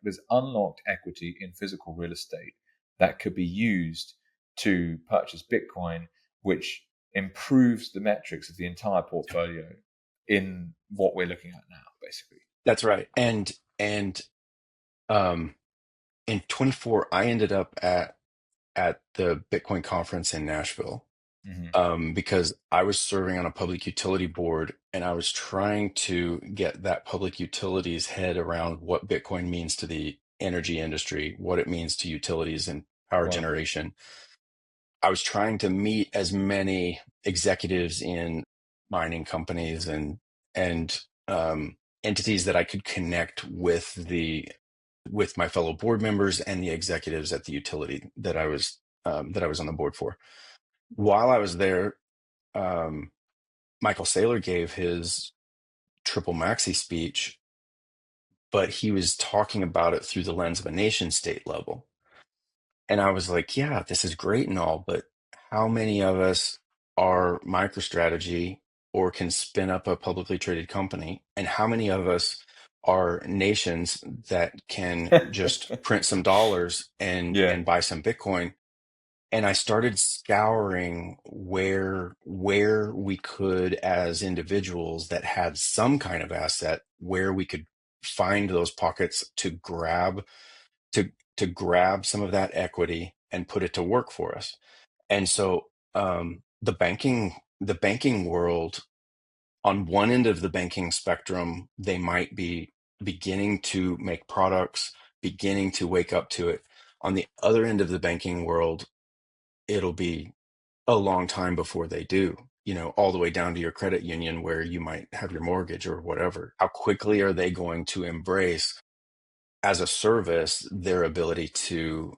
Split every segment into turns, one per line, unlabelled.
there's unlocked equity in physical real estate that could be used to purchase Bitcoin, which improves the metrics of the entire portfolio in what we're looking at now, basically.
That's right. And um in 24, I ended up at the Bitcoin conference in Nashville,
Mm-hmm.
because I was serving on a public utility board, and I was trying to get that public utilities head around what Bitcoin means to the energy industry, what it means to utilities and power
Right.
generation. I was trying to meet as many executives in mining companies and entities that I could connect with my fellow board members and the executives at the utility that I was on the board for. While I was there, um, Michael Saylor gave his triple maxi speech, but he was talking about it through the lens of a nation state level. And I was like, yeah, this is great and all, but how many of us are MicroStrategy or can spin up a publicly traded company? And how many of us are nations that can just print some dollars
Yeah.
and buy some Bitcoin? And I started scouring where we could, as individuals that had some kind of asset, where we could find those pockets to grab some of that equity and put it to work for us. And so the banking world, on one end of the banking spectrum, they might be beginning to make products, beginning to wake up to it. On the other end of the banking world, it'll be a long time before they do, all the way down to your credit union where you might have your mortgage or whatever. How quickly are they going to embrace as a service their ability to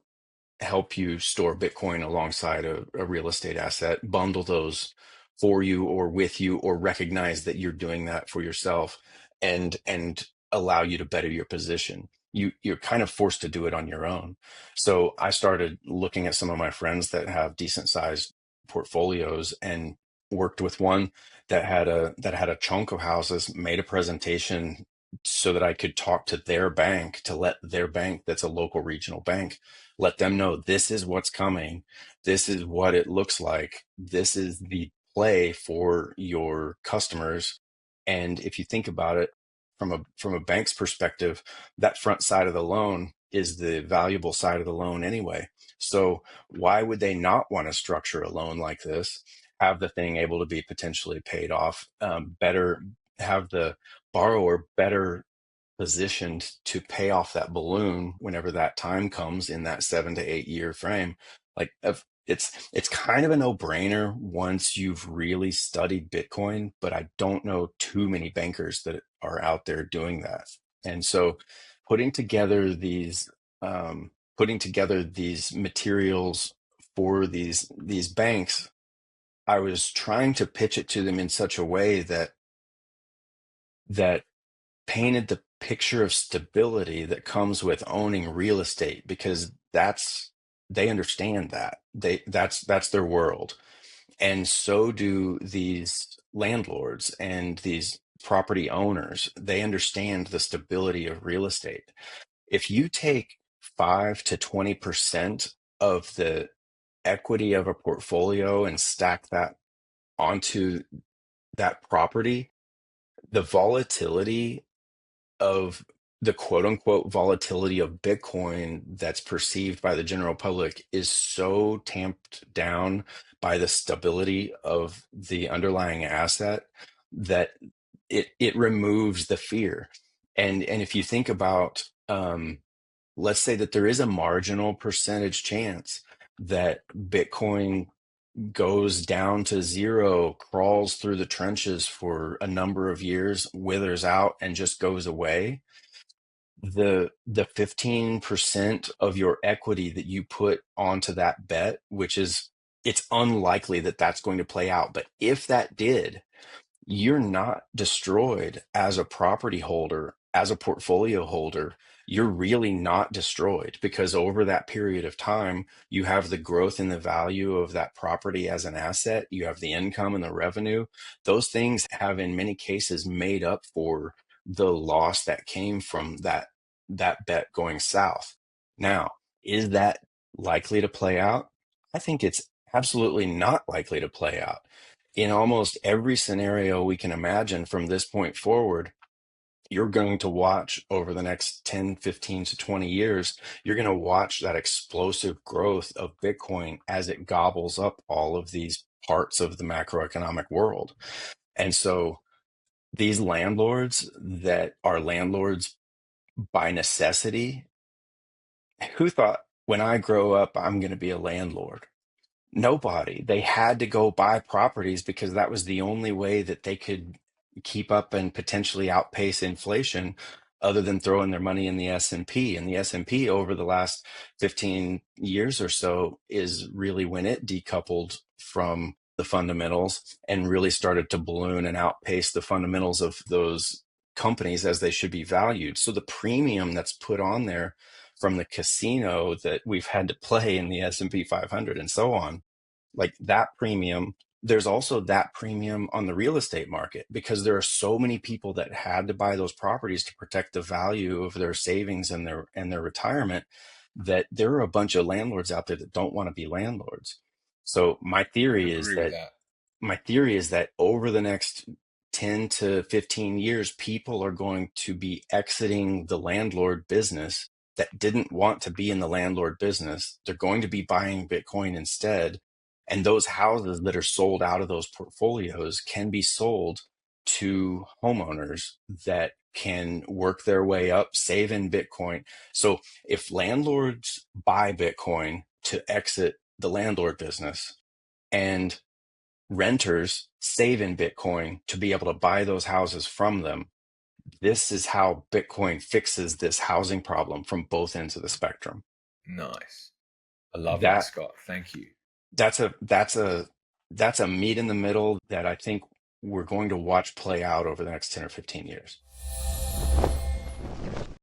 help you store Bitcoin alongside a real estate asset, bundle those for you or with you, or recognize that you're doing that for yourself and allow you to better your position. You're kind of forced to do it on your own. So I started looking at some of my friends that have decent sized portfolios and worked with one that had a chunk of houses, made a presentation so that I could talk to their bank, to let their bank, that's a local regional bank, let them know this is what's coming. This is what it looks like. This is the play for your customers. And if you think about it from a bank's perspective, that front side of the loan is the valuable side of the loan anyway. So why would they not want to structure a loan like this, have the thing able to be potentially paid off, better, have the borrower better positioned to pay off that balloon whenever that time comes in that 7 to 8 year frame? It's kind of a no-brainer once you've really studied Bitcoin, but I don't know too many bankers that are out there doing that. And so putting together these putting together these materials for these banks, I was trying to pitch it to them in such a way that painted the picture of stability that comes with owning real estate, because they understand that's their world. And so do these landlords and these property owners. They understand the stability of real estate. If you take 5 to 20% of the equity of a portfolio and stack that onto that property, the volatility of the quote unquote volatility of Bitcoin that's perceived by the general public is so tamped down by the stability of the underlying asset that it removes the fear. And if you think about, let's say that there is a marginal percentage chance that Bitcoin goes down to zero, crawls through the trenches for a number of years, withers out, and just goes away, the 15% of your equity that you put onto that bet, which is, it's unlikely that that's going to play out, but if that did, you're not destroyed as a property holder, as a portfolio holder. You're really not destroyed, because over that period of time, you have the growth in the value of that property as an asset. You have the income and the revenue. Those things have, in many cases, made up for the loss that came from that bet going south. Now, is that likely to play out? I think it's absolutely not likely to play out. In almost every scenario we can imagine from this point forward, you're going to watch over the next 10, 15 to 20 years, you're going to watch that explosive growth of Bitcoin as it gobbles up all of these parts of the macroeconomic world. And so these landlords that are landlords by necessity, who thought when I grow up, I'm going to be a landlord? Nobody. They had to go buy properties because that was the only way that they could keep up and potentially outpace inflation other than throwing their money in the S&P. And the S&P over the last 15 years or so is really when it decoupled from the fundamentals and really started to balloon and outpace the fundamentals of those companies as they should be valued. So the premium that's put on there from the casino that we've had to play in the S&P 500 and so on, like that premium, there's also that premium on the real estate market because there are so many people that had to buy those properties to protect the value of their savings and their retirement, that there are a bunch of landlords out there that don't want to be landlords. So
I agree with that.
my theory is that over the next 10 to 15 years, people are going to be exiting the landlord business that didn't want to be in the landlord business. They're going to be buying Bitcoin instead. And those houses that are sold out of those portfolios can be sold to homeowners that can work their way up, save in Bitcoin. So if landlords buy Bitcoin to exit the landlord business and renters save in Bitcoin to be able to buy those houses from them, this is how Bitcoin fixes this housing problem from both ends of the spectrum.
Nice. I love that,
That
Scott. Thank you.
that's a meet in the middle that I think we're going to watch play out over the next 10 or 15 years.